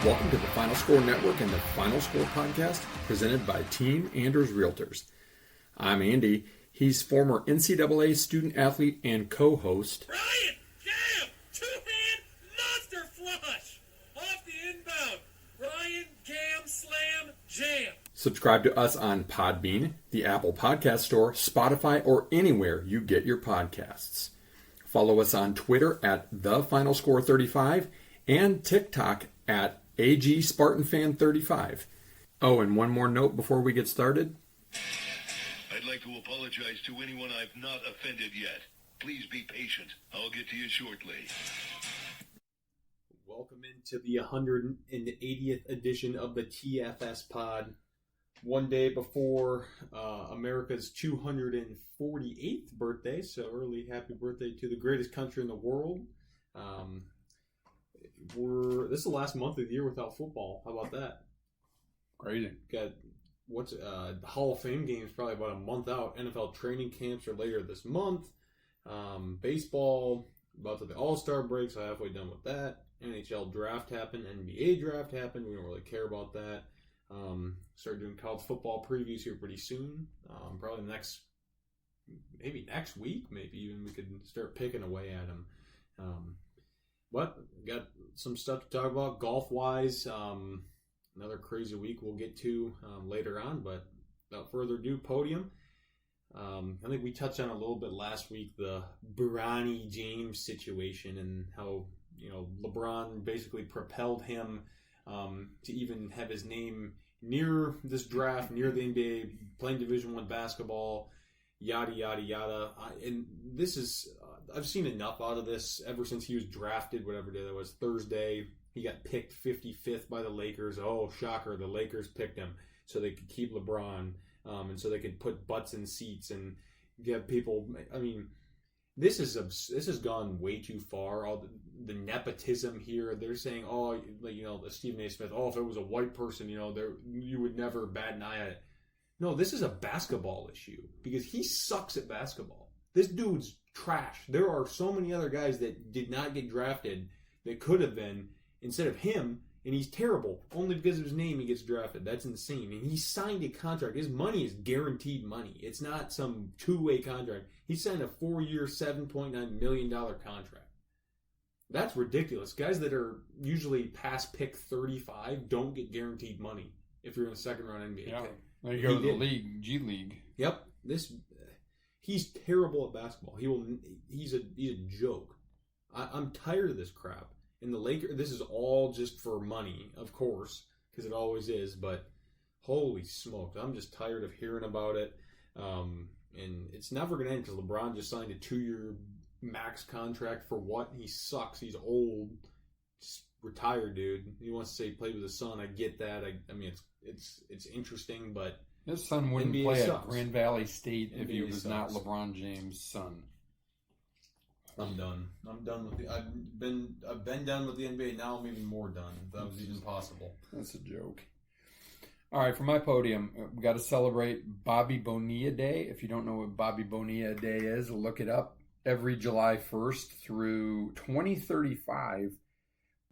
Welcome to the Final Score Network and the Final Score Podcast, presented by Team Anders Realtors. I'm Andy. He's former NCAA student athlete and co-host. Ryan, jam! Two-hand monster flush! Off the inbound. Ryan, gam, slam, jam. Subscribe to us on Podbean, the Apple Podcast Store, Spotify, or anywhere you get your podcasts. Follow us on Twitter at TheFinalScore35 and TikTok at AGSpartanFan35. Oh, and one more note before we get started. I'd like to apologize to anyone I've not offended yet. Please be patient. I'll get to you shortly. Welcome into the 180th edition of the TFS Pod. One day before America's 248th birthday, so early happy birthday to the greatest country in the world. This is the last month of the year without football. How about that? Crazy. Got the Hall of Fame games probably about a month out. NFL training camps are later this month. Baseball about to the All-Star break, so halfway done with that. NHL draft happened, NBA draft happened. We don't really care about that. Start doing college football previews here pretty soon. Probably maybe next week, maybe even we could start picking away at them. But we got some stuff to talk about golf-wise. Another crazy week we'll get to later on, but without further ado, podium. I think we touched on a little bit last week the Bronny James situation and how LeBron basically propelled him to even have his name near this draft, near the NBA, playing Division I basketball, yada yada yada. And this is I've seen enough out of this ever since he was drafted, whatever day that was, Thursday. He got picked 55th by the Lakers. Oh, shocker, the Lakers picked him so they could keep LeBron, and so they could put butts in seats and get people. I mean, this has gone way too far. All the nepotism here. They're saying, Stephen A. Smith. Oh, if it was a white person, you would never bat an eye at it. No, this is a basketball issue because he sucks at basketball. This dude's trash. There are so many other guys that did not get drafted that could have been instead of him, and he's terrible. Only because of his name he gets drafted. That's insane. And he signed a contract. His money is guaranteed money. It's not some two-way contract. He signed a 4-year, $7.9 million contract. That's ridiculous. Guys that are usually past pick 35 don't get guaranteed money if you're in a second-round NBA pick. There you go to the league, G League. Yep. He's terrible at basketball. He's a joke. I'm tired of this crap. And the Lakers, this is all just for money, of course, because it always is. But holy smokes, I'm just tired of hearing about it. And it's never going to end because LeBron just signed a 2-year max contract for what? He sucks. He's old. Just retired, dude. He wants to say he played with his son. I get that. I mean, it's interesting, but his son wouldn't NBA play sucks. at Grand Valley State if he was sucks. not LeBron James' son. I'm done. I'm done with I've been done with the NBA. Now I'm even more done. If that was even possible. That's a joke. All right, for my podium, we got to celebrate Bobby Bonilla Day. If you don't know what Bobby Bonilla Day is, look it up. Every July 1st through 2035,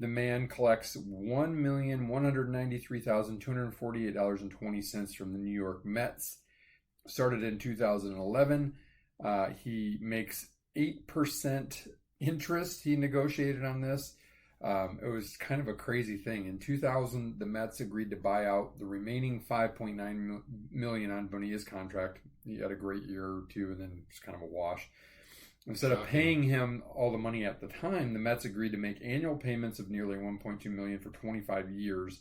the man collects $1,193,248.20 from the New York Mets. Started in 2011. He makes 8% interest. He negotiated on this. It was kind of a crazy thing. In 2000, the Mets agreed to buy out the remaining $5.9 million on Bonilla's contract. He had a great year or two, and then it was kind of a wash. Instead of paying him all the money at the time, the Mets agreed to make annual payments of nearly $1.2 million for 25 years.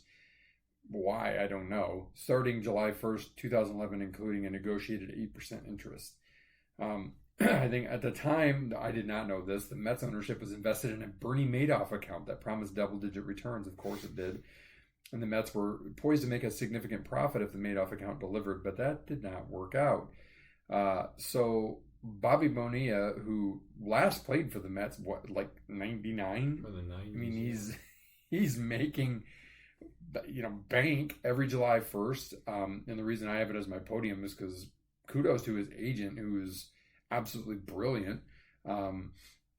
Why? I don't know. Starting July 1st, 2011, including a negotiated 8% interest. I think at the time, I did not know this, the Mets ownership was invested in a Bernie Madoff account that promised double-digit returns. Of course it did. And the Mets were poised to make a significant profit if the Madoff account delivered, but that did not work out. So Bobby Bonilla, who last played for the Mets, 99? For the 90s. I mean, he's making bank every July 1st. And the reason I have it as my podium is because kudos to his agent, who is absolutely brilliant.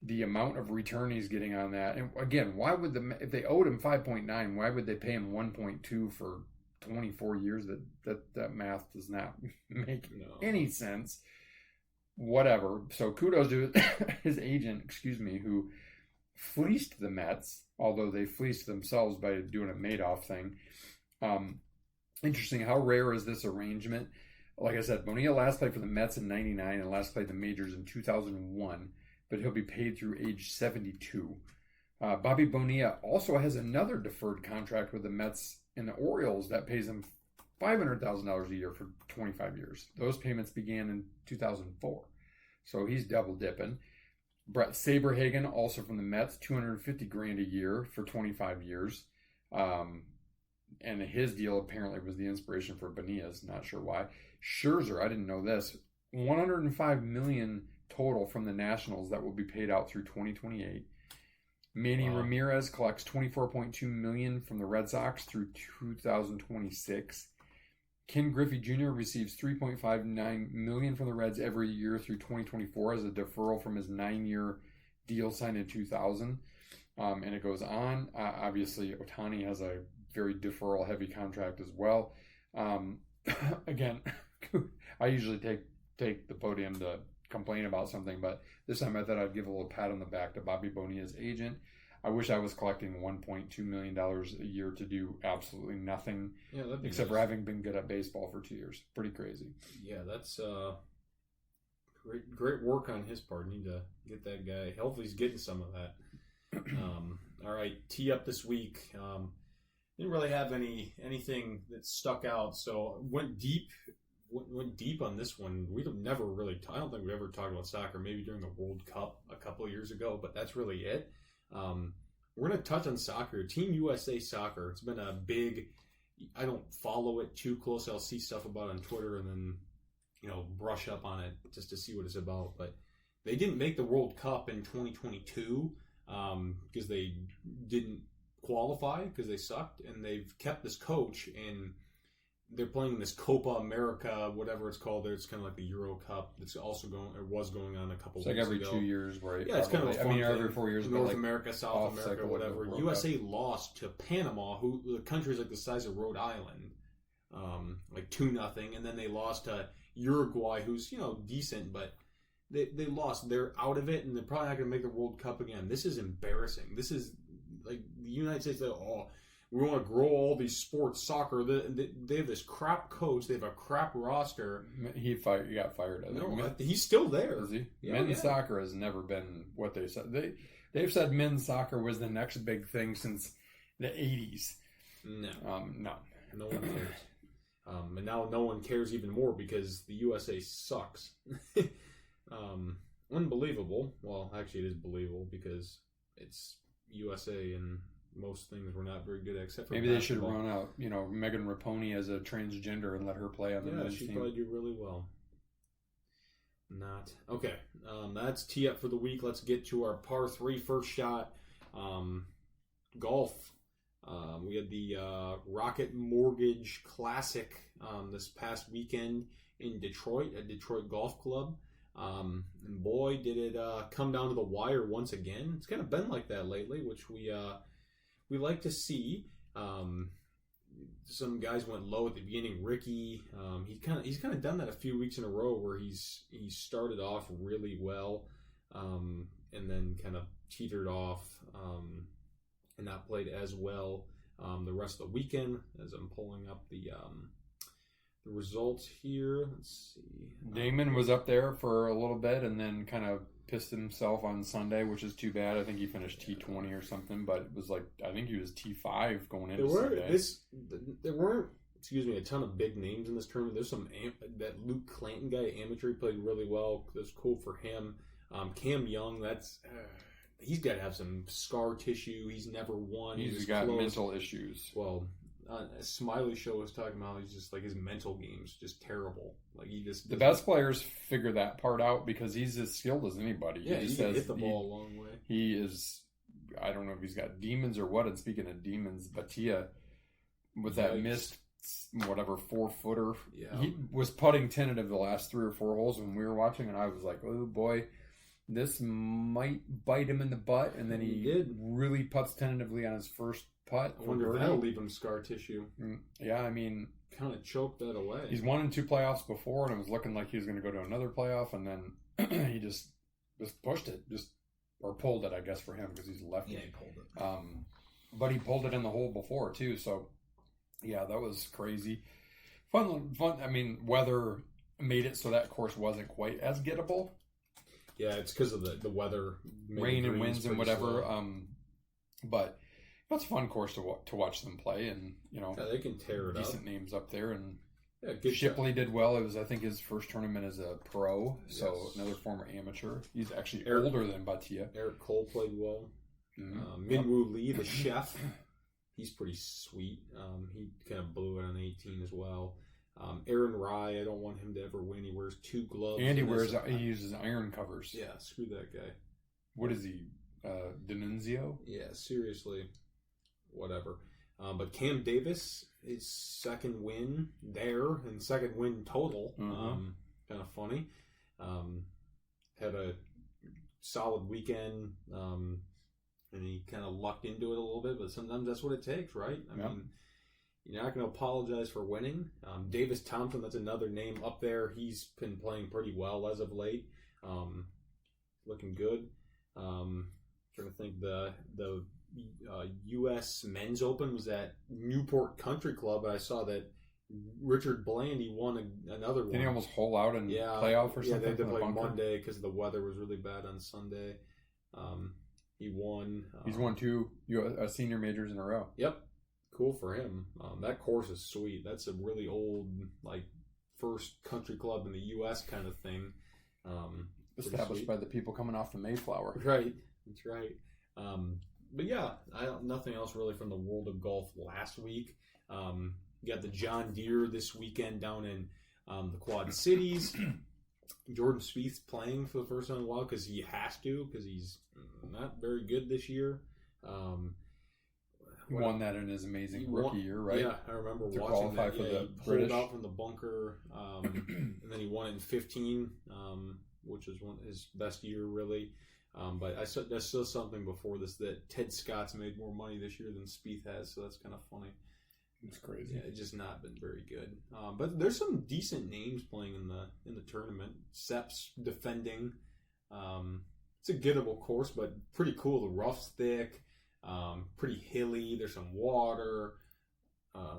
the amount of return he's getting on that. And again, why would if they owed him 5.9, why would they pay him 1.2 for 24 years? That math does not make any sense. Whatever. So kudos to his agent, who fleeced the Mets, although they fleeced themselves by doing a Madoff thing. Interesting. How rare is this arrangement? Like I said, Bonilla last played for the Mets in 99 and last played the majors in 2001, but he'll be paid through age 72. Bobby Bonilla also has another deferred contract with the Mets and the Orioles that pays him $500,000 a year for 25 years. Those payments began in 2004. So he's double dipping. Brett Saberhagen, also from the Mets, $250,000 a year for 25 years. And his deal apparently was the inspiration for Bonilla's, not sure why. Scherzer, I didn't know this, $105 million total from the Nationals that will be paid out through 2028. Manny Ramirez collects $24.2 million from the Red Sox through 2026. Ken Griffey Jr. receives $3.59 million from the Reds every year through 2024 as a deferral from his 9-year deal signed in 2000. And it goes on. Obviously, Ohtani has a very deferral-heavy contract as well. Again, I usually take the podium to complain about something, but this time I thought I'd give a little pat on the back to Bobby Bonilla's agent. I wish I was collecting $1.2 million a year to do absolutely nothing, except for having been good at baseball for 2 years. Pretty crazy. Yeah, that's great work on his part. Need to get that guy. Hopefully he's getting some of that. All right, tee up this week. Didn't really have anything that stuck out, so went deep on this one. We've never really, I don't think we ever talked about soccer, maybe during the World Cup a couple of years ago, but that's really it. We're going to touch on soccer. Team USA Soccer. It's been a big, I don't follow it too close. I'll see stuff about it on Twitter and then, brush up on it just to see what it's about. But they didn't make the World Cup in 2022 because they didn't qualify because they sucked, and they've kept this coach, and they're playing this Copa America, whatever it's called. It's kind of like the Euro Cup. It's also was going on a couple weeks ago. It's like every 2 years, right? Yeah, it's kind of a fun thing. Every 4 years. North America, South America, whatever. USA lost to Panama, who the country's like the size of Rhode Island, like 2-0, and then they lost to Uruguay, who's decent, but they lost. They're out of it, and they're probably not going to make the World Cup again. This is embarrassing. This is like the United States. We want to grow all these sports, soccer. They have this crap coach. They have a crap roster. He got fired. No, he's still there. Is he? Yeah, men's soccer has never been what they said. They've said men's soccer was the next big thing since the 80s. No. No one cares. And now no one cares even more because the USA sucks. Unbelievable. Well, actually it is believable because it's USA and most things we're not very good at, except for maybe basketball. They should run out, Megan Rapinoe as a transgender and let her play on the men's team. Yeah, she'd probably do really well. Not. Okay, that's tee up for the week. Let's get to our par 3 first shot. Golf. We had the Rocket Mortgage Classic this past weekend in Detroit at Detroit Golf Club. And boy, did it come down to the wire once again. It's kind of been like that lately, which we like to see. Some guys went low at the beginning. Ricky, he's kind of done that a few weeks in a row where he started off really well, and then kind of teetered off, and not played as well the rest of the weekend. As I'm pulling up the results here, let's see. Damon was up there for a little bit, and then kind of pissed himself on Sunday, which is too bad. I think he finished T20 or something, but it was I think he was T5 going into Sunday. There weren't, a ton of big names in this tournament. There's that Luke Clanton guy, amateur, played really well. That's cool for him. Cam Young, he's got to have some scar tissue. He's never won. He's got mental issues. Well, Smiley Show was talking about he's just his mental game's just terrible. The best players figure that part out because he's as skilled as anybody. Yeah, he can hit the ball a long way. He is. I don't know if he's got demons or what. And speaking of demons, Batia with that missed 4-footer. Yeah, he was putting tentative the last 3 or 4 holes when we were watching, and I was like, oh boy, this might bite him in the butt, and then he did. really putts tentatively on his first putt. I wonder if that'll leave him scar tissue. Yeah, I mean, kind of choked that away. He's won in 2 playoffs before, and it was looking like he was going to go to another playoff, and then he just pushed it, or pulled it, I guess, for him because he's a lefty. Yeah, he pulled it. But he pulled it in the hole before too, so yeah, that was crazy. Fun. I mean, weather made it so that course wasn't quite as gettable. Yeah, it's because of the weather, rain and winds and whatever. Slow. But that's a fun course to watch them play, and they can tear it up. Decent names up there, and good Shipley did well. It was, I think, his first tournament as a pro, so another former amateur. He's actually older than Batia. Eric Cole played well. Mm-hmm. Minwoo Lee, the chef, he's pretty sweet. He kind of blew it on 18 as well. Aaron Rye, I don't want him to ever win. He wears 2 gloves. And he uses iron covers. Yeah, screw that guy. What is he? D'Annunzio? Yeah, seriously. Whatever. But Cam Davis, his second win there, and second win total. Kind of funny. Had a solid weekend, and he kind of lucked into it a little bit, but sometimes that's what it takes, right? I mean, you're not going to apologize for winning. Davis Thompson, that's another name up there. He's been playing pretty well as of late. Looking good. Trying to think, the U.S. Men's Open was at Newport Country Club, and I saw that Richard Blandy won another one. Did he almost hole out in playoff or something? Yeah, they had to play Monday because the weather was really bad on Sunday. He won. He's won 2 senior majors in a row. Yep. Cool for him. That course is sweet. That's a really old, first country club in the U.S. kind of thing. Established by the people coming off the Mayflower. Right. That's right. But yeah, nothing else really from the world of golf last week. You got the John Deere this weekend down in the Quad Cities. Jordan Spieth's playing for the first time in a while because he has to, because he's not very good this year. He won that in his amazing rookie year, right? Yeah, I remember to watching that. For the he British. pulled out from the bunker, and then he won it in 15, which was his best year, really. But I saw something before this that Ted Scott's made more money this year than Spieth has, so that's kind of funny. It's crazy. Yeah, it's just not been very good. But there's some decent names playing in the tournament. Sepp's defending. It's a gettable course, but pretty cool. The rough's thick, pretty hilly. There's some water.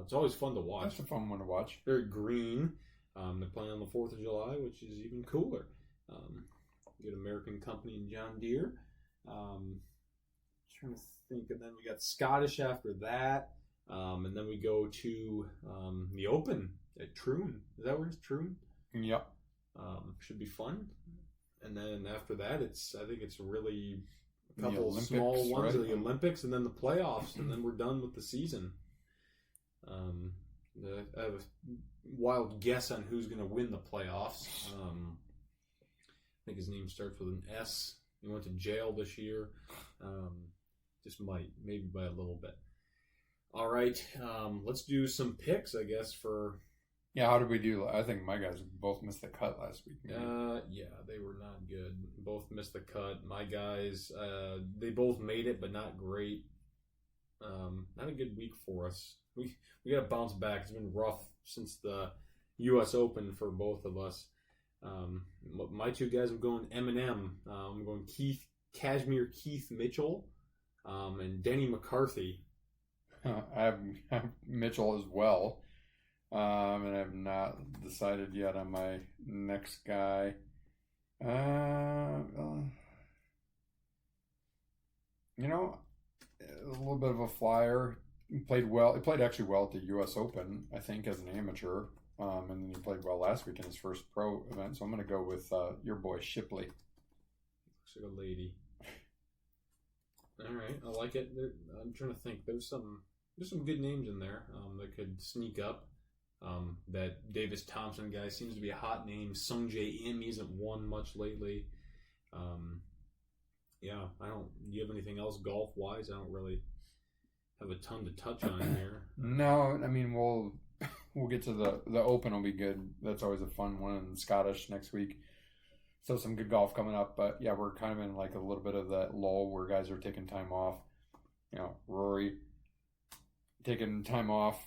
It's always fun to watch. That's a fun one to watch. Very green. They're playing on the 4th of July, which is even cooler. Good American company in John Deere. Trying to think, and then we got Scottish after that. And then we go to the Open at Troon. Is that where it's Troon? Yep. Should be fun. And then after that, I think it's really a couple Olympics, small ones of right? the Olympics, and then the playoffs, and then we're done with the season. I have a wild guess on who's going to win the playoffs. I think his name starts with an S. He went to jail this year. Just maybe by a little bit. All right, let's do some picks, I guess, for... Yeah, how did we do? I think my guys both missed the cut last week. Yeah, they were not good. Both missed the cut. My guys, they both made it, but not great. Not a good week for us. We got to bounce back. It's been rough since the U.S. Open for both of us. My 2 guys, I'm going Eminem. I'm going Cashmere Keith Mitchell, and Denny McCarthy. I have Mitchell as well, and I have not decided yet on my next guy. A little bit of a flyer. He played well. He played actually well at the U.S. Open, I think, as an amateur, and then he played well last week in his first pro event. So I'm going to go with your boy Shipley. Looks like a lady. All right, I like it. I'm trying to think. There's some good names in there that could sneak up. That Davis Thompson guy seems to be a hot name. Sung Jae Im, he hasn't won much lately. Yeah, do you have anything else golf wise? I don't really have a ton to touch on here. No, I mean we'll get to the Open. Will be good. That's always a fun one. And Scottish next week. So some good golf coming up. But yeah, we're kind of in like a little bit of that lull where guys are taking time off. You know, Rory taking time off.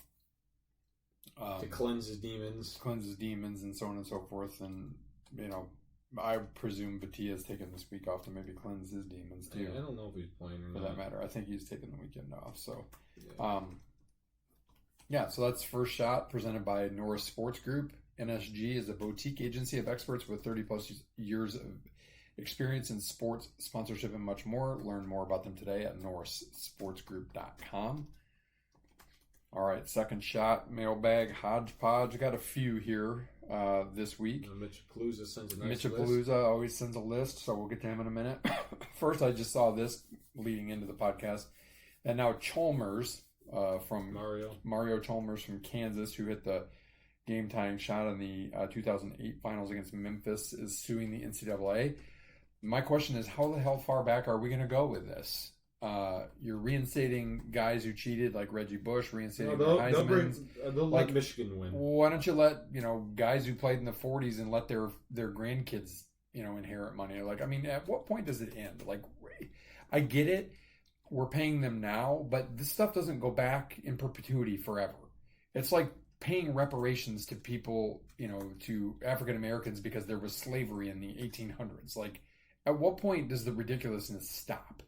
To cleanse his demons. And so on and so forth. And, you know, I presume Batia's taking this week off to maybe cleanse his demons too. Yeah, I don't know if he's playing or for not. that matter. I think he's taking the weekend off. So, yeah. So that's First Shot presented by Norris Sports Group. NSG is a boutique agency of experts with 30 plus years of experience in sports sponsorship and much more. Learn more about them today at norrissportsgroup.com. All right, Second Shot, mailbag, hodgepodge. Got a few here this week. Mitch-a-Palooza sends a nice Mitch-a-Palooza list. always sends a list, so we'll get to him in a minute. First, I just saw this leading into the podcast. And now Chalmers from Mario Chalmers from Kansas, who hit the game-tying shot in the 2008 finals against Memphis, is suing the NCAA. My question is, how the hell far back are we going to go with this? You're reinstating guys who cheated, like Reggie Bush, reinstating Heisman. They'll let Michigan win. Why don't you let guys who played in the 40s and let their grandkids inherit money? Like, I mean, at what point does it end? Like, I get it, we're paying them now, but this stuff doesn't go back in perpetuity forever. It's like paying reparations to people, to African Americans because there was slavery in the 1800s. Like, at what point does the ridiculousness stop?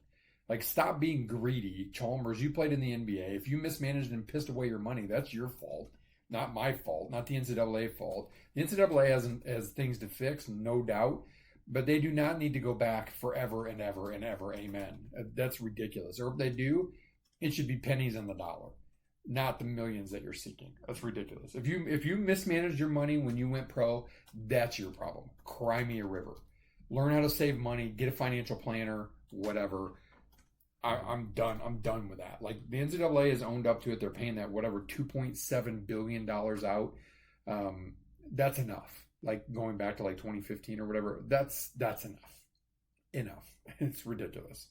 Like, stop being greedy. Chalmers, you played in the NBA. If you mismanaged and pissed away your money, that's your fault. Not my fault. Not the NCAA fault. The NCAA has things to fix, no doubt. But they do not need to go back forever and ever and ever. Amen. That's ridiculous. Or if they do, it should be pennies on the dollar, not the millions that you're seeking. That's ridiculous. If you mismanaged your money when you went pro, that's your problem. Cry me a river. Learn how to save money. Get a financial planner. Whatever. I'm done. I'm done with that. Like, the NCAA has owned up to it. They're paying that $2.7 billion out. That's enough. Like, going back to like 2015 or whatever. That's enough. Enough. It's ridiculous.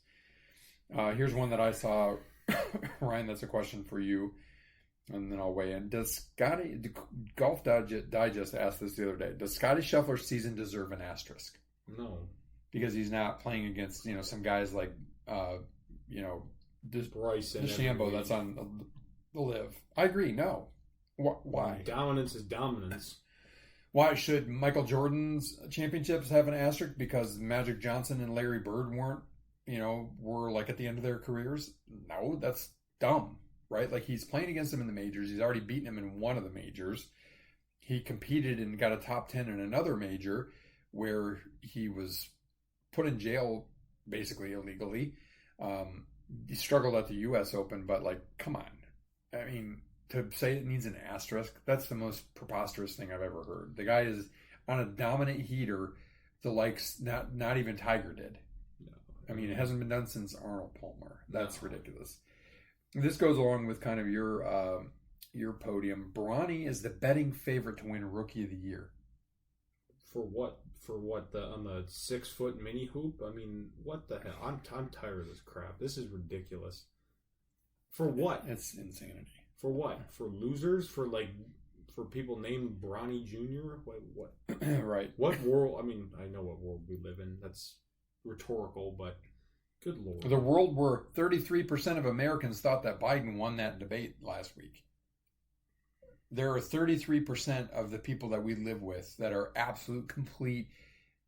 Here's one that I saw, Ryan. That's a question for you, and then I'll weigh in. Golf Digest asked this the other day? Does Scotty Scheffler's season deserve an asterisk? No, because he's not playing against some guys like Bryson, DeChambeau that's on the live. I agree. No. Why? Dominance is dominance. Why should Michael Jordan's championships have an asterisk because Magic Johnson and Larry Bird were like at the end of their careers? No, that's dumb, right? Like, he's playing against him in the majors. He's already beaten him in one of the majors. He competed and got a top 10 in another major where he was put in jail basically illegally. He struggled at the U.S. Open, but like, come on. I mean, to say it needs an asterisk, that's the most preposterous thing I've ever heard. The guy is on a dominant heater, the likes not even Tiger did. No. I mean, it hasn't been done since Arnold Palmer. That's ridiculous. This goes along with kind of your podium. Bronny is the betting favorite to win Rookie of the Year. For what? On the 6-foot mini hoop? I mean, what the hell? I'm tired of this crap. This is ridiculous. For what? It's insanity. For what? For losers? For people named Bronny Jr.? What? Right. What world? I mean, I know what world we live in. That's rhetorical, but good Lord. The world where 33% of Americans thought that Biden won that debate last week. There are 33% of the people that we live with that are absolute, complete,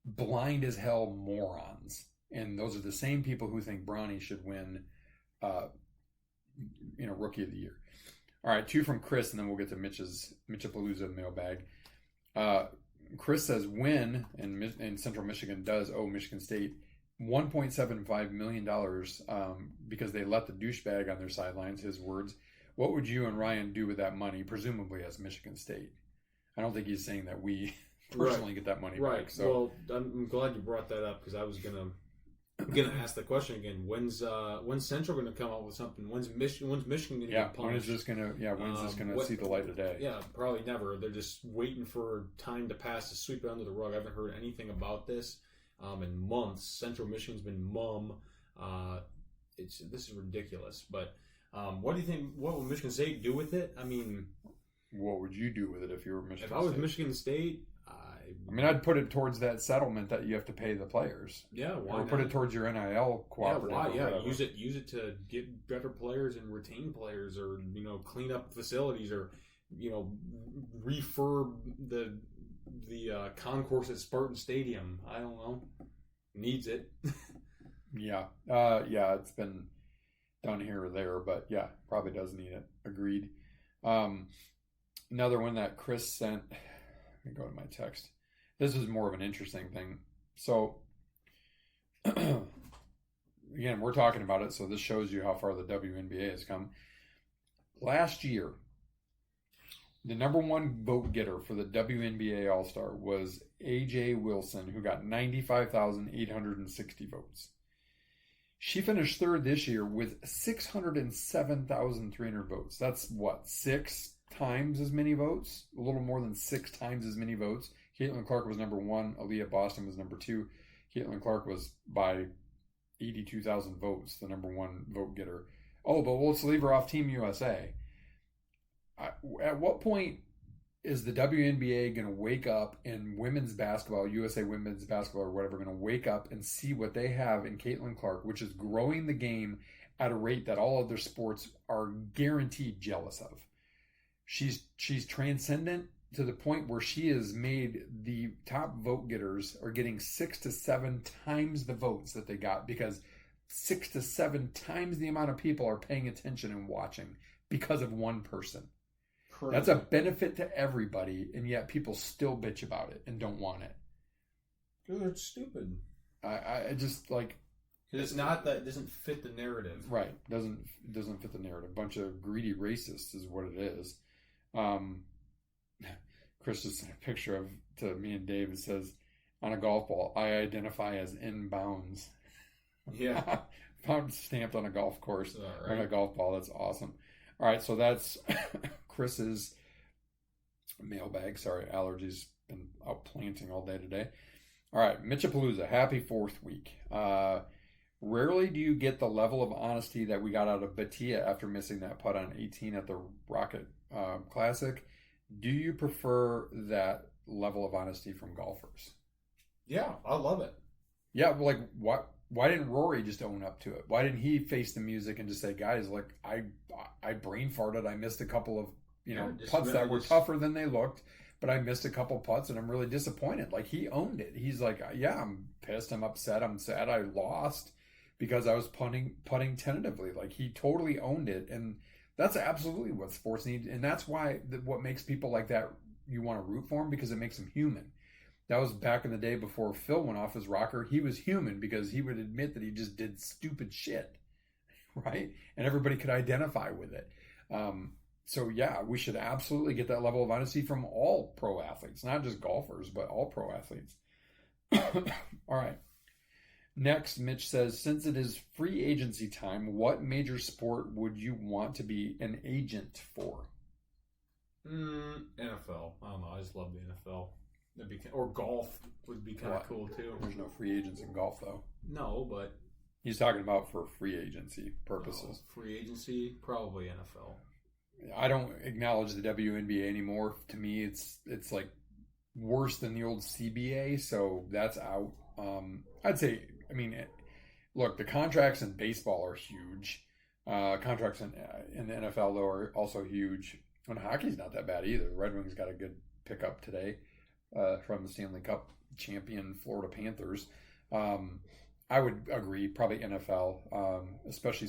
blind as hell morons. And those are the same people who think Bronny should win, Rookie of the Year. All right, 2 from Chris, and then we'll get to Mitch-a-Palooza mailbag. Chris says, when, and Central Michigan does owe Michigan State $1.75 million because they let the douchebag on their sidelines, his words. What would you and Ryan do with that money, presumably as Michigan State? I don't think he's saying that we personally get that money back. So, well, I'm glad you brought that up because I was gonna ask the question again. When's Central gonna come up with something? When's Michigan gonna get punished? When is this gonna see the light of day? Yeah, probably never. They're just waiting for time to pass to sweep it under the rug. I haven't heard anything about this in months. Central Michigan's been mum. This is ridiculous, but. What do you think? What will Michigan State do with it? I mean, what would you do with it if you were Michigan State? If I was Michigan State, I I mean, I'd put it towards that settlement that you have to pay the players. Yeah, why or not? put it towards your NIL cooperative. Yeah, why? Or whatever. Use it to get better players and retain players, or clean up facilities, or refurb the concourse at Spartan Stadium. I don't know. Needs it. Yeah. It's been done here or there, but yeah, probably does need it. Agreed. Another one that Chris sent. Let me go to my text. This is more of an interesting thing. So, again, we're talking about it, so this shows you how far the WNBA has come. Last year, the number one vote getter for the WNBA All-Star was A.J. Wilson, who got 95,860 votes. She finished third this year with 607,300 votes. That's what, 6 times as many votes? A little more than 6 times as many votes. Caitlin Clark was number 1. Aaliyah Boston was number 2. Caitlin Clark was by 82,000 votes, the number 1 vote getter. Oh, but let's leave her off Team USA. At what point is the WNBA going to wake up and women's basketball, USA women's basketball or whatever, going to wake up and see what they have in Caitlin Clark, which is growing the game at a rate that all other sports are guaranteed jealous of? She's transcendent to the point where she has made the top vote getters are getting 6 to 7 times the votes that they got, because 6 to 7 times the amount of people are paying attention and watching because of one person. Crazy. That's a benefit to everybody, and yet people still bitch about it and don't want it. Because they're stupid. I just like... It's not that it doesn't fit the narrative. Right. Doesn't fit the narrative. Bunch of greedy racists is what it is. Chris just sent a picture of to me and Dave. It says, on a golf ball, I identify as inbounds. Yeah. Found stamped on a golf course. Right. On a golf ball. That's awesome. All right, so that's Chris's mailbag. Sorry, allergies. Been out planting all day today. All right, Mitch-a-Palooza. Happy 4th week. Rarely do you get the level of honesty that we got out of Batia after missing that putt on 18 at the Rocket Classic. Do you prefer that level of honesty from golfers? Yeah, I love it. Yeah, like what? Why didn't Rory just own up to it? Why didn't he face the music and just say, guys, like I brain farted. I missed a couple of putts that were tougher than they looked, but I missed a couple putts and I'm really disappointed. Like, he owned it. He's like, yeah, I'm pissed. I'm upset. I'm sad I lost because I was putting tentatively. Like, he totally owned it, and that's absolutely what sports need, and that's why what makes people like that, you want to root for them, because it makes them human. That was back in the day before Phil went off his rocker. He was human because he would admit that he just did stupid shit, right? And everybody could identify with it. So yeah, we should absolutely get that level of honesty from all pro athletes, not just golfers, but all pro athletes. All right. Next, Mitch says, since it is free agency time, what major sport would you want to be an agent for? NFL. I don't know. I just love the NFL. Or golf would be kind of cool too. There's no free agents in golf, though. No, but he's talking about for free agency purposes. Free agency, probably NFL. I don't acknowledge the WNBA anymore. To me, it's like worse than the old CBA, so that's out. I'd say, I mean, look, the contracts in baseball are huge. Contracts in the NFL, though, are also huge. And hockey's not that bad either. The Red Wings got a good pickup today from the Stanley Cup champion Florida Panthers. I would agree, probably NFL, especially,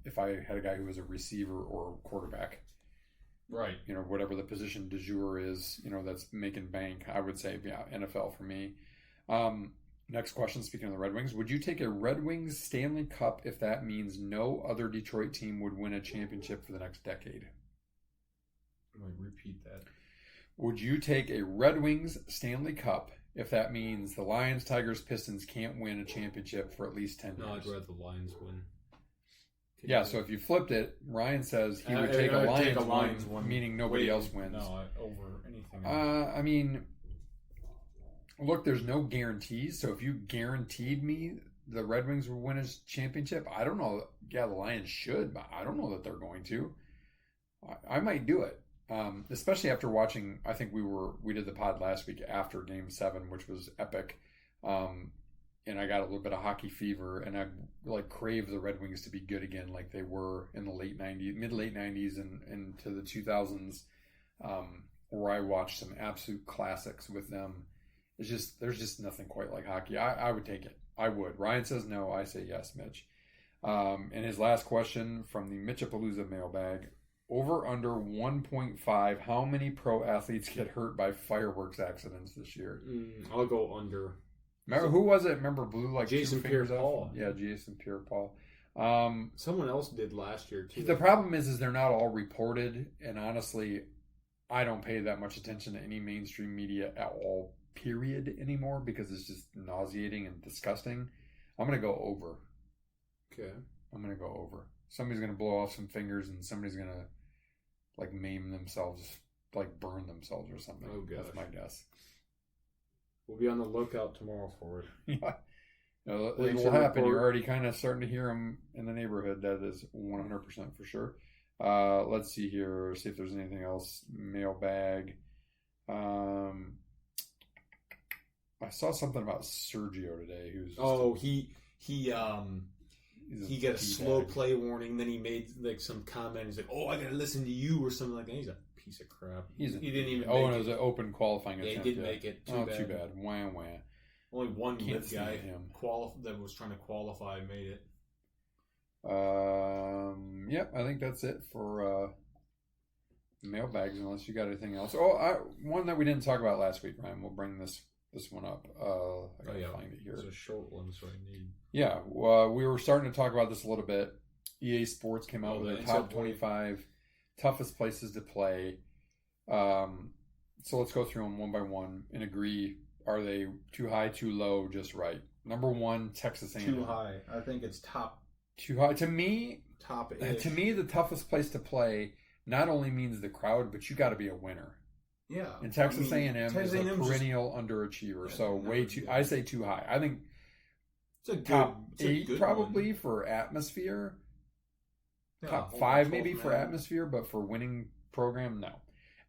if I had a guy who was a receiver or quarterback. Right. Whatever the position du jour is, that's making bank, I would say, yeah, NFL for me. Next question, speaking of the Red Wings, would you take a Red Wings Stanley Cup if that means no other Detroit team would win a championship for the next decade? Let me repeat that. Would you take a Red Wings Stanley Cup if that means the Lions, Tigers, Pistons can't win a championship for at least 10 years? No, I'd rather the Lions win. Yeah, so if you flipped it, Ryan says he would take a Lions win, meaning nobody else wins. No, over anything else. I mean, look, there's no guarantees. So if you guaranteed me the Red Wings would win a championship, I don't know. Yeah, the Lions should, but I don't know that they're going to. I might do it. especially after watching. I think we did the pod last week after Game 7, which was epic. And I got a little bit of hockey fever, and I like crave the Red Wings to be good again, like they were in the mid late '90s, and into the 2000s, where I watched some absolute classics with them. There's just nothing quite like hockey. I would take it. I would. Ryan says no. I say yes, Mitch. And his last question from the Mitch-a-Palooza mailbag: over under 1.5. How many pro athletes get hurt by fireworks accidents this year? I'll go under. Remember who was it? Remember blew like Jason 2 fingers Pierre-Paul. off? Yeah, Jason Pierre-Paul. Someone else did last year too. The problem is they're not all reported, and honestly, I don't pay that much attention to any mainstream media at all, period, anymore, because it's just nauseating and disgusting. I'm gonna go over. Okay. I'm gonna go over. Somebody's gonna blow off some fingers, and somebody's gonna like maim themselves, like burn themselves or something. Oh gosh. That's my guess. We'll be on the lookout tomorrow for it. Yeah. No, it Thanks will for the happen. report. You're already kind of starting to hear them in the neighborhood. That is 100% for sure. Let's see here. See if there's anything else. Mailbag. I saw something about Sergio today. Who's He got a slow play warning. Then he made like some comment. He's like, "Oh, I gotta listen to you" or something like that. He's a piece of crap. He didn't even. Oh, make and it was an open qualifying Yeah, he attempt. didn't make it. Too bad. Wah wah. Only one Can't live stand guy him. that was trying to qualify made it. Yep, I think that's it for mailbags. Unless you got anything else. Oh, one that we didn't talk about last week, Ryan. We'll bring this one up. I gotta find it here. It's a short one, so I need. Yeah, we were starting to talk about this a little bit. EA Sports came out with their top 25 toughest places to play. So let's go through them one by one and agree: are they too high, too low, just right? Number 1, Texas A&M. Too high. I think it's top. Too high to me. Top. To me, the toughest place to play not only means the crowd, but you got to be a winner. Yeah. And Texas A&M Texas is a A&M perennial underachiever. Yeah, So way too. I say too high. I think it's a good, top it's a 8 good probably one. for atmosphere. Yeah, Top hold 5 on, maybe 12 for man. atmosphere, but for winning program, no.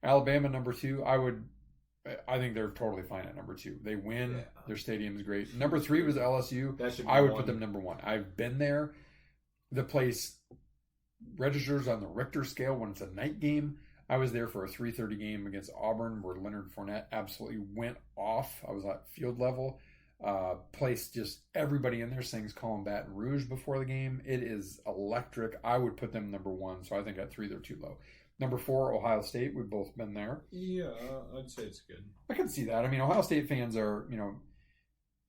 Alabama number 2, I think they're totally fine at number 2. They win. Yeah. Their stadium is great. Number 3 was LSU. That should be I would one. put them number 1. I've been there. The place registers on the Richter scale when it's a night game. I was there for a 3:30 game against Auburn where Leonard Fournette absolutely went off. I was at field level. Place just everybody in there sings Calling Baton Rouge before the game. It is electric. I would put them number 1. So I think at 3 they're too low. Number 4, Ohio State. We've both been there. Yeah, I'd say it's good. I can see that. I mean, Ohio State fans are,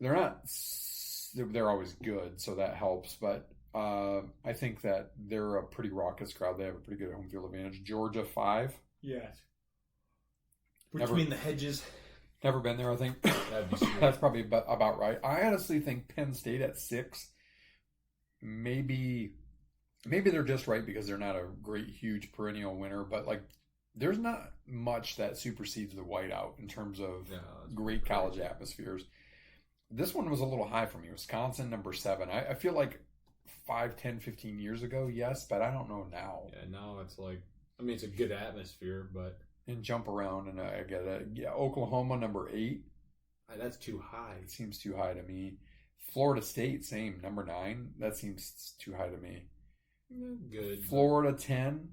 they're always good, so that helps. But I think that they're a pretty raucous crowd. They have a pretty good home field advantage. Georgia 5. Yes. Between the hedges. Never been there, I think. That'd be sweet. That's probably about right. I honestly think Penn State at 6. Maybe they're just right because they're not a great, huge perennial winner. But like, there's not much that supersedes the whiteout in terms of great college atmospheres. This one was a little high for me. Wisconsin, number 7. I feel like 5, 10, 15 years ago, yes, but I don't know now. Yeah, now it's like, I mean, it's a good atmosphere, but. And jump around, and I get it. Yeah, Oklahoma, number 8. That's too high. It seems too high to me. Florida State, same, number 9. That seems too high to me. Good. Florida, 10.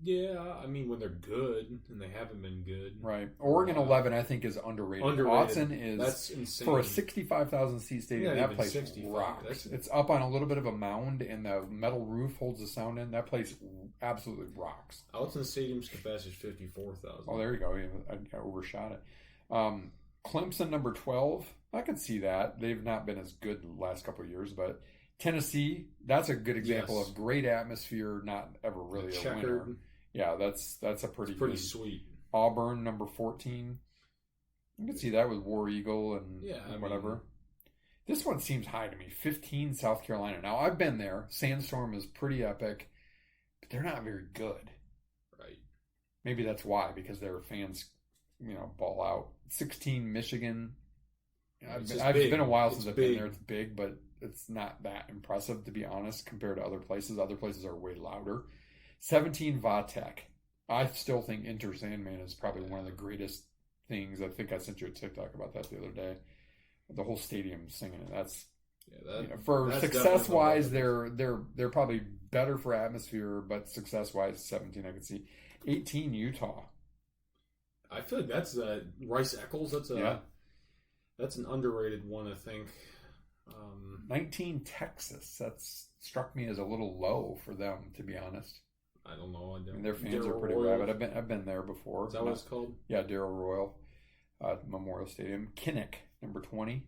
Yeah, I mean, when they're good, and they haven't been good. Right. Oregon, 11, I think, is underrated. Autzen is, that's insane. for a 65,000 seat stadium, Yeah, that place 65. rocks. It's up on a little bit of a mound, and the metal roof holds the sound in. That place absolutely rocks. Autzen Stadium's capacity is 54,000. Oh, there you go. I overshot it. Clemson, number 12. I could see that. They've not been as good the last couple of years, but Tennessee, that's a good example of great atmosphere, not ever really a winner. Yeah, that's a pretty good. Sweet. Auburn, number 14. You can see that with War Eagle and whatever. This one seems high to me. 15, South Carolina. Now, I've been there. Sandstorm is pretty epic, but they're not very good. Right. Maybe that's why, because their fans, ball out. 16, Michigan. It's been a while since I've been there. It's big, but it's not that impressive, to be honest, compared to other places. Other places are way louder. 17, Vatek. I still think Enter Sandman is probably one of the greatest things. I think I sent you a TikTok about that the other day. The whole stadium singing it. That's for success wise, they're probably better for atmosphere, but success wise, 17 I could see. 18 Utah. I feel like that's Rice Eccles. That's an underrated one, I think. 19 Texas. That's struck me as a little low for them, to be honest. I don't know. Their fans Darrell are pretty Royal. rabid. I've been there before. Is that what it's called? Yeah, Darrell Royal Memorial Stadium. Kinnick, number 20.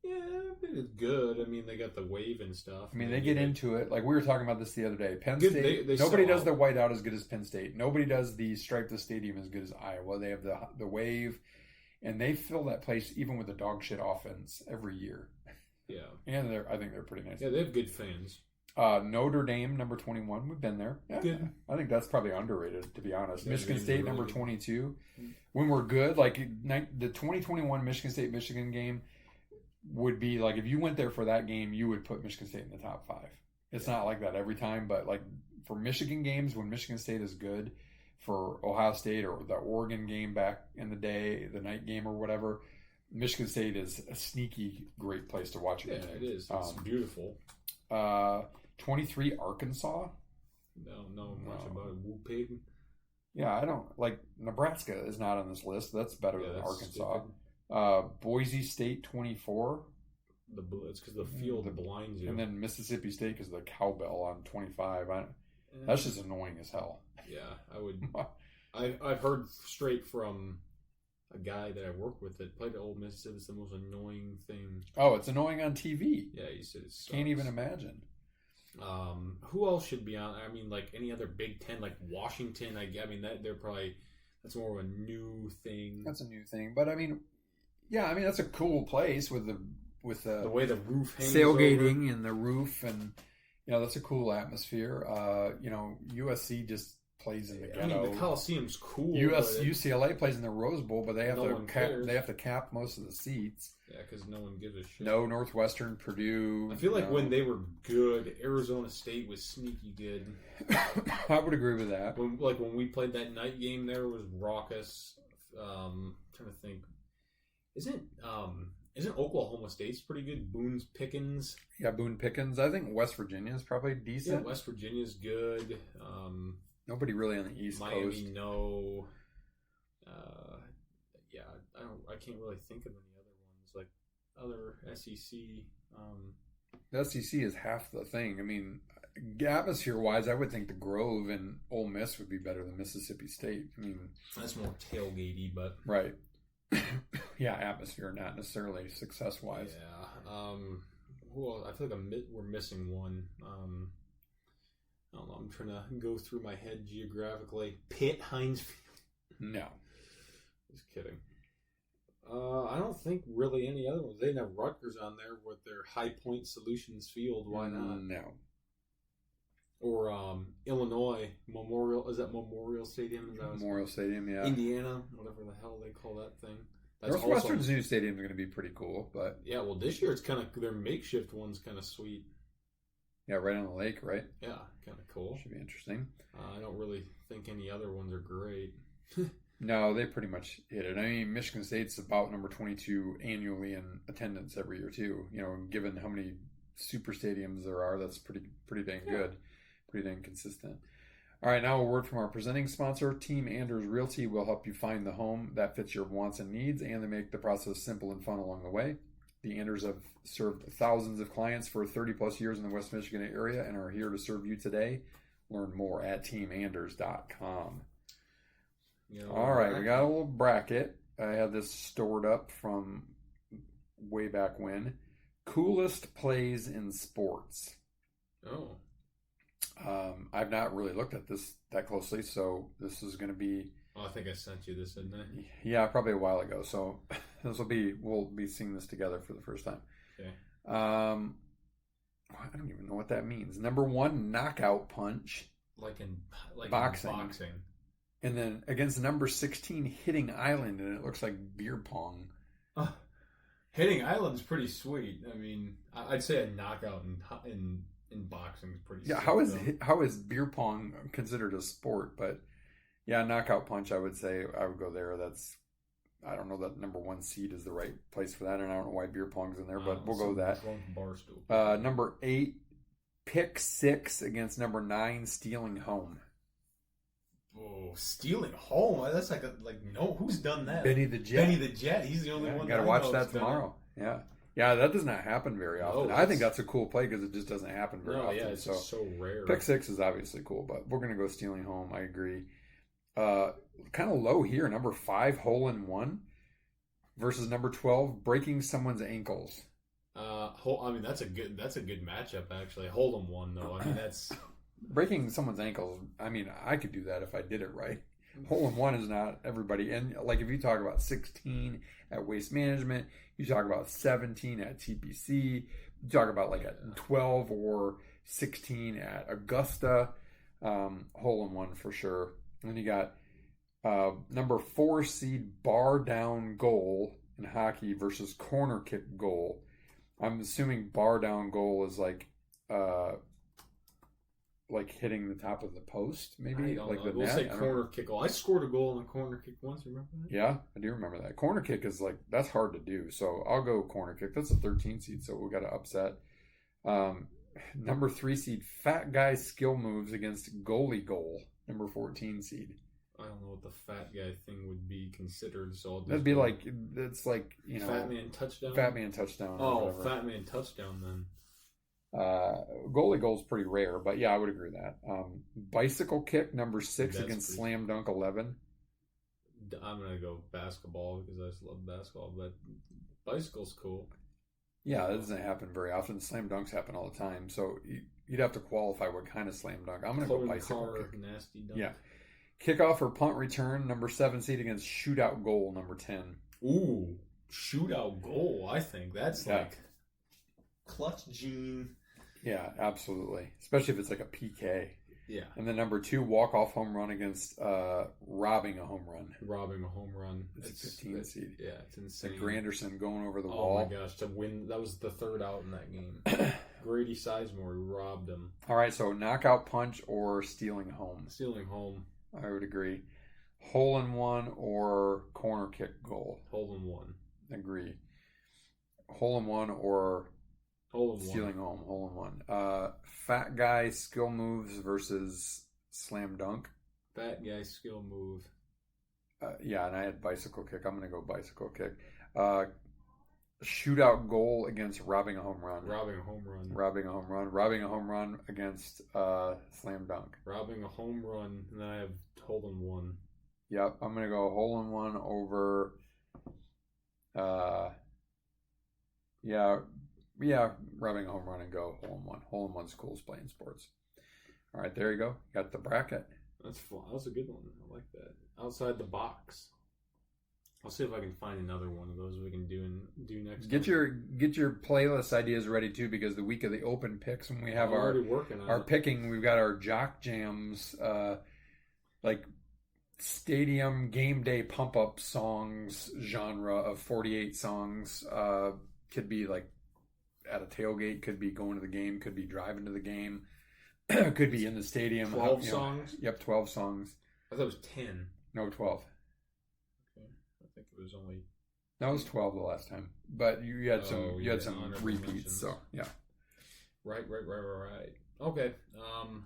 Yeah, it's good. I mean, they got the wave and stuff. I mean, they get into it. Like we were talking about this the other day. Penn Good, State. they Nobody sell does out. the whiteout as good as Penn State. Nobody does the stripe the stadium as good as Iowa. They have the wave, and they fill that place even with a dog shit offense every year. Yeah, And I think they're pretty nice. yeah, they have good fans. Notre Dame, number 21. We've been there. Yeah, Good. I think that's probably underrated, to be honest. Yeah, Michigan Dame's State, really number good. 22. When we're good, like the 2021 Michigan State-Michigan game would be like, if you went there for that game, you would put Michigan State in the top 5. It's not like that every time, but like for Michigan games, when Michigan State is good, for Ohio State or the Oregon game back in the day, the night game or whatever, Michigan State is a sneaky great place to watch a Yeah, game. it is. It's beautiful. 23 Arkansas. Don't know much No. about it. Woo pig. Yeah, I don't like Nebraska is not on this list. That's better Yeah, than that's Arkansas. stupid. Boise State 24, It's because the field blinds you. and then Mississippi State because the cowbell on 25. That's just annoying as hell. Yeah, I would. I've heard straight from a guy that I work with that played at Ole Miss, said it's the most annoying thing. Oh, it's annoying on TV. Yeah, he said it sucks. Can't even imagine. Who else should be on? I mean, like any other Big Ten, like Washington. I mean that that's more of a new thing. That's a new thing, but I mean, yeah, I mean that's a cool place with the way the roof hangs tailgating over. and the roof, and that's a cool atmosphere. USC just plays in the ghetto. I mean, the Coliseum's cool. UCLA plays in the Rose Bowl, but they have No one cares. they have to cap most of the seats. Yeah, because no one gives a shit. No Northwestern, Purdue. I feel like when they were good, Arizona State was sneaky good. I would agree with that. When we played that night game, there was raucous. Trying to think, isn't Oklahoma State's pretty good? Boone's Pickens. Yeah, Boone Pickens. I think West Virginia is probably Yeah, decent. West Virginia's good. Nobody really on the East Miami, Coast. no. Yeah, I can't really think of any other ones like other SEC. The SEC is half the thing. I mean, atmosphere-wise, I would think the Grove and Ole Miss would be better than Mississippi State. I mean, That's more tailgatey, but right. Yeah, atmosphere, not necessarily success-wise. yeah. Who else? I feel like we're missing one. I don't know. I'm trying to go through my head geographically. Pitt, Hinesfield. No. Just kidding. I don't think really any other ones. They didn't have Rutgers on there with their High Point Solutions Field. Why not? No. Or Illinois Memorial. Is that Memorial Stadium? Is that what it's Memorial Stadium, yeah. Indiana, whatever the hell they call that thing. That's Northwestern's new stadium is going to be pretty cool, but yeah, well, this year it's kind of their makeshift one's kind of sweet. yeah, right on the lake, right? Yeah, kind of cool. Should be interesting. I don't really think any other ones are great. No, they pretty much hit it. I mean, Michigan State's about number 22 annually in attendance every year too. Given how many super stadiums there are, that's pretty dang good, pretty dang consistent. All right, now a word from our presenting sponsor. Team Anders Realty will help you find the home that fits your wants and needs, and they make the process simple and fun along the way. The Anders have served thousands of clients for 30-plus years in the West Michigan area and are here to serve you today. Learn more at teamanders.com. All right, we got a little bracket. I had this stored up from way back when. Coolest plays in sports. Oh. I've not really looked at this that closely, so this is going to be... I think I sent you this, didn't I? Yeah, probably a while ago. So we'll be seeing this together for the first time. Okay. I don't even know what that means. Number 1, knockout punch. Like in Boxing. boxing. And then against number 16, hitting island, and it looks like beer pong. Hitting island's pretty sweet. I mean, I'd say a knockout in boxing is pretty. Yeah, sick, how is beer pong considered a sport? But Yeah, knockout punch, I would say I would go there. I don't know that number 1 seed is the right place for that, and I don't know why beer pong's in there, but we'll go with that. Number 8, pick 6 against number 9, stealing home. Oh, stealing home? That's no, who's done that? Benny the Jet. Benny the Jet. He's the only one. Got to watch that tomorrow. Yeah. Yeah, that does not happen very often. I think that's a cool play because it just doesn't happen very often. Yeah, it's so rare. Pick 6 is obviously cool, but we're going to go stealing home. I agree. Kind of low here. Number 5, hole in one versus number 12, breaking someone's ankles. That's a good matchup actually. Hold'em one though. I mean, that's breaking someone's ankles. I mean, I could do that if I did it right. Hole in one is not everybody. And like if you talk about 16 at Waste Management, you talk about 17 at TPC, you talk about like at 12 or 16 at Augusta, hole in one for sure. And then you got number 4 seed bar down goal in hockey versus corner kick goal. I'm assuming bar down goal is like hitting the top of the post, maybe like the we'll net. say corner kick goal. I scored a goal on a corner kick once. Remember that? Yeah, I do remember that. Corner kick is that's hard to do. So I'll go corner kick. That's a 13 seed, so we got to upset. Number 3 seed fat guy skill moves against goalie goal. Number 14 seed. I don't know what the fat guy thing would be considered. So that'd be fat man touchdown. Fat man touchdown. Oh, fat man touchdown then. Goalie goal's pretty rare, but yeah, I would agree with that. Bicycle kick number 6 against slam dunk 11. I'm gonna go basketball because I just love basketball, but bicycle's cool. Yeah, that doesn't happen very often. Slam dunks happen all the time, so you'd have to qualify what kind of slam dunk. I'm gonna go bicycle kick. Nasty dunk. Yeah, kickoff or punt return number 7 seed against shootout goal number 10. Ooh, shootout goal! I think that's like clutch gene. Yeah, absolutely. Especially if it's like a PK. Yeah. And then number 2, walk-off home run against robbing a home run. Robbing a home run. It's a 15 seed. Yeah, it's insane. Like Granderson going over the wall. Oh my gosh, to win. That was the third out in that game. Grady Sizemore robbed him. All right, so knockout punch or stealing home? Stealing home. I would agree. Hole in one or corner kick goal? Hole in one. Agree. Hole in one or... Stealing home, hole in one. Fat guy skill moves versus slam dunk. Fat guy skill move. Yeah, and I had bicycle kick. I'm going to go bicycle kick. Shootout goal against robbing a home run. Robbing a home run. Robbing a home run. Robbing a home run against slam dunk. Robbing a home run, and then I have hole in one. Yep, I'm going to go hole in one over... Yeah, robbing a home run and go hole in one. Hole in one's cool as playing sports. All right, there you go. Got the bracket. That's fun. That was a good one. I like that. Outside the box. I'll see if I can find another one of those we can do next. Get your playlist ideas ready too, because the week of the open picks when we have our picking, we've got our jock jams, like stadium game day pump up songs genre of 48 songs. Could be like at a tailgate, could be going to the game, could be driving to the game, could be in the stadium. 12 songs? Yep, 12 songs. I thought it was 10. No, 12. Okay. I think it was only... That was 12 the last time. But you had some repeats, so yeah. Right. Okay,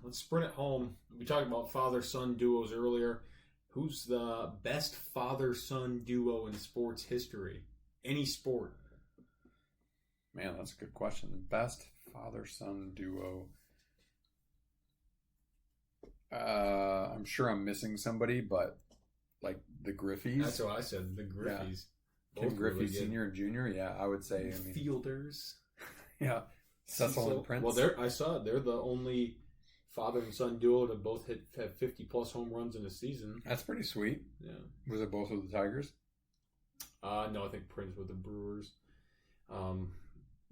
let's sprint it home. We talked about father-son duos earlier. Who's the best father-son duo in sports history? Any sport. Man, that's a good question. Best father-son duo. I'm sure I'm missing somebody, but like the Griffeys. That's what I said. The Griffeys. Yeah. Kim Griffey Sr. and Jr. Yeah, I would say. Fielders. Yeah. Cecil and Prince. Well, they're the only father and son duo to both have 50 plus home runs in a season. That's pretty sweet. Yeah. Was it both with the Tigers? No, I think Prince with the Brewers.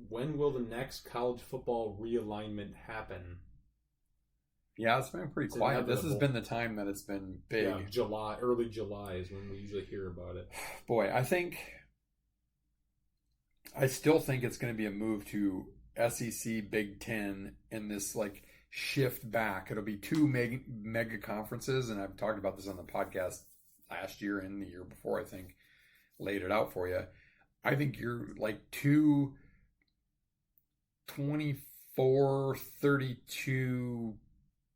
When will the next college football realignment happen? Yeah, it's been pretty quiet. This has been the time that it's been big. Yeah, early July is when we usually hear about it. Boy, I still think it's going to be a move to SEC, Big Ten, and this like shift back. It'll be two mega conferences, and I've talked about this on the podcast last year and the year before, I think, laid it out for you. I think you're like two 24, 32,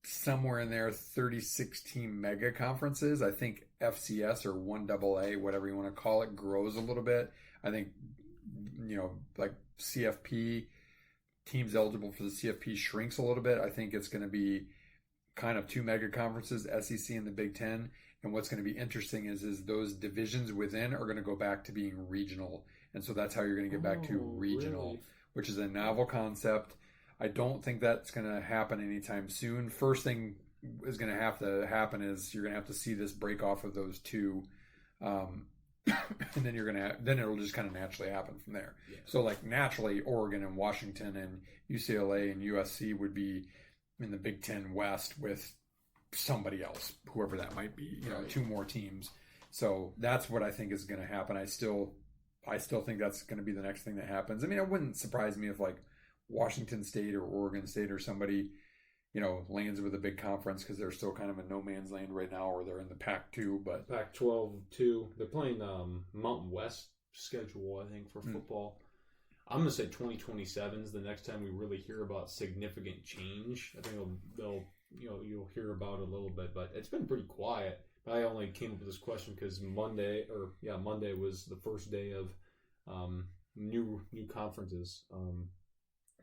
somewhere in there, 36 team mega conferences. I think FCS or 1AA, whatever you want to call it, grows a little bit. I think, like CFP, teams eligible for the CFP shrinks a little bit. I think it's going to be kind of two mega conferences, SEC and the Big Ten. And what's going to be interesting is those divisions within are going to go back to being regional. And so that's how you're going to get back to regional, really? Which is a novel concept. I don't think that's going to happen anytime soon. First thing is going to have to happen is you're going to have to see this break off of those two. And then then it'll just kind of naturally happen from there. Yeah. So like naturally Oregon and Washington and UCLA and USC would be in the Big Ten West with somebody else, whoever that might be, right. Two more teams. So that's what I think is going to happen. I still think that's going to be the next thing that happens. I mean, it wouldn't surprise me if like Washington State or Oregon State or somebody, lands with a big conference because they're still kind of in no man's land right now, or they're in the Pac-2. But Pac-12 too. They're playing Mountain West schedule, I think, for football. I'm gonna say 2027 is the next time we really hear about significant change. I think you'll hear about it a little bit, but it's been pretty quiet. I only came up with this question because Monday was the first day of new conferences.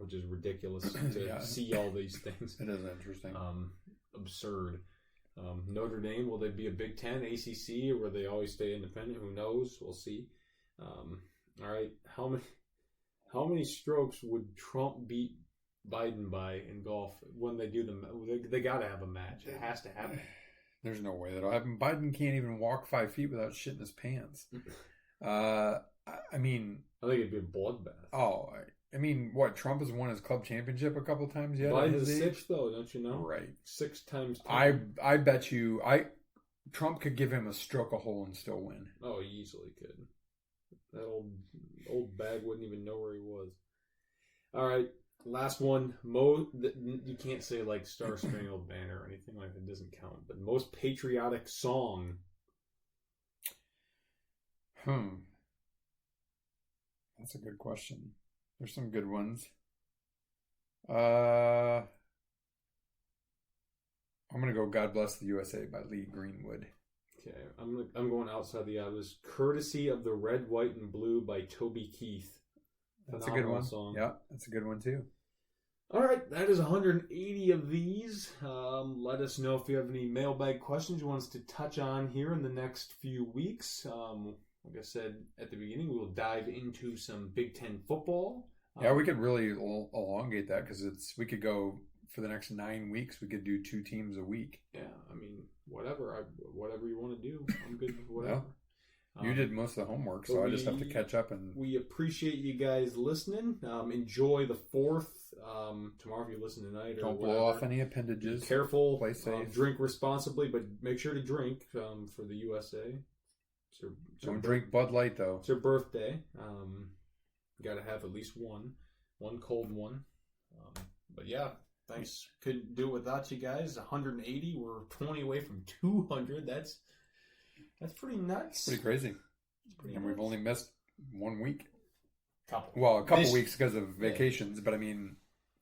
Which is ridiculous to see all these things. It is interesting. Absurd. Notre Dame, will they be a Big Ten, ACC, or will they always stay independent? Who knows? We'll see. All right. How many strokes would Trump beat Biden by in golf when they do they got to have a match. It has to happen. There's no way that'll happen. Biden can't even walk 5 feet without shitting his pants. I mean... I think it'd be a bloodbath. Oh, I mean, what? Trump has won his club championship a couple times yet. Biden's the sixth, though, don't you know? Right. 6 times 10. I bet you, Trump could give him a stroke a hole and still win. Oh, he easily could. That old bag wouldn't even know where he was. All right, last one. You can't say like Star Spangled Banner or anything like that. It doesn't count. But most patriotic song. That's a good question. There's some good ones. I'm gonna go "God Bless the USA" by Lee Greenwood. Okay, I'm going outside the obvious. "Courtesy of the Red, White, and Blue" by Toby Keith. That's a good one. Song. Yeah, that's a good one too. All right, that is 180 of these. Let us know if you have any mailbag questions you want us to touch on here in the next few weeks. Like I said at the beginning, we will dive into some Big Ten football. Yeah, we could really elongate that because we could go for the next 9 weeks. We could do 2 teams a week. Yeah, I mean, whatever you want to do, I'm good with whatever. Yeah. You did most of the homework, so I just have to catch up. And we appreciate you guys listening. Enjoy the 4th. Tomorrow, if you listen tonight, or don't blow off any appendages. Be careful. Play safe. Drink responsibly, but make sure to drink for the USA. Don't drink Bud Light, though. It's your birthday. Got to have at least one cold one. But yeah, thanks. Couldn't do it without you guys. 180. We're 20 away from 200. That's pretty nuts. Pretty crazy. And we've only missed 1 week. A couple weeks because of vacations. Yeah. But I mean,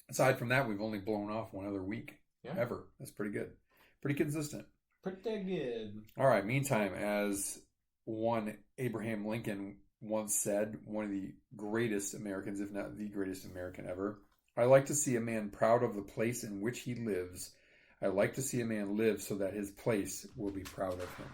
aside from that, we've only blown off 1 other week ever. That's pretty good. Pretty consistent. Pretty good. All right. Meantime, as one Abraham Lincoln once said, one of the greatest Americans, if not the greatest American ever, "I like to see a man proud of the place in which he lives. I like to see a man live so that his place will be proud of him."